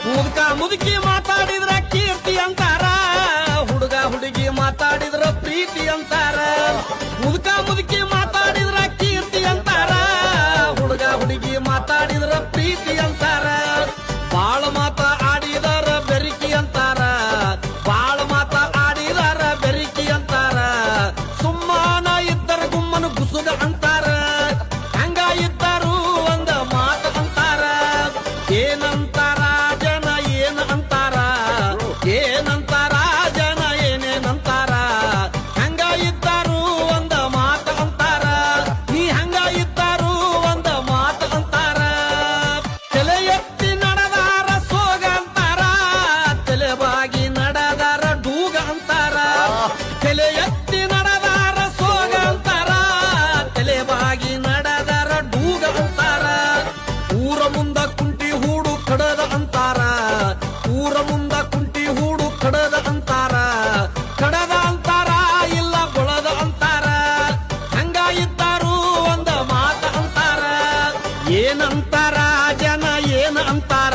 ಮುದುಕ ಮುದುಕಿ ಮಾತಾಡಿದ್ರ ಕೀರ್ತಿ ಅಂತಾರ, ಹುಡುಗ ಹುಡುಗಿ ಮಾತಾಡಿದ್ರ ಪ್ರೀತಿ ಅಂತಾರ. ಮುದುಕ ಮುದುಕಿ ಮಾತಾಡಿದ್ರ ಕೀರ್ತಿ ಅಂತಾರ, ಹುಡುಗ ಹುಡುಗಿ ಮಾತಾಡಿದ್ರ ಪ್ರೀತಿ ಅಂತಾರ. ಬಾಳ ಮಾತ ಆಡಿದರ ಬೆರಿಕಿ ಅಂತಾರ, ಬಾಳ ಮಾತ ಆಡಿದರ ಬೆರಿಕಿ ಅಂತಾರ. ಸುಮ್ಮನ ಇದ್ದರ ಗುಮ್ಮನ ಗುಸುಗ ಅಂತಾರ, ಹಂಗ ಇದ್ದರು ಒಂದ ಮಾತ ಅಂತಾರ. ಏನಂತಾರ ಜನ ಏನ ಅಂತಾರ, ಏನಂತಾರ ಜನ ಏನೇನಂತಾರ. ಹಂಗ ಇದ್ದರು ಒಂದ ಮಾತ ಅಂತಾರ, ನೀ ಹಂಗ ಇದ್ದರು ಒಂದ ಮಾತ ಅಂತಾರ. ತಲೆ ಎತ್ತಿ ನಡೆದಾರ ಸೋಗ ಅಂತಾರ, ತಲೆ ಬಾಗಿ ನಡೆದಾರ ಡೂಗ ಅಂತಾರ. ತಲೆ ಎತ್ತಿ ನಡೆದಾರ ಸೋಗ ಅಂತಾರ, ತಲೆ ಬಾಗಿ ನಡೆದಾರ ಡೂಗ ಅಂತಾರ. ಊರ ಮುಂದ ಕುಂಟಿ ಹೂಡು ಕಡದ ಅಂತಾರ, ಊರ ಮುಂದ ಕುಂಟಿ ಹೂಡು ಕಡದ ಅಂತಾರ. ಕಡದ ಅಂತಾರ ಇಲ್ಲ ಗೊಳದ ಅಂತಾರ, ಹಂಗ ಇದ್ದಾರು ಒಂದ ಮಾತ ಅಂತಾರ. ಏನಂತಾರ ಜನ ಏನ ಅಂತಾರ,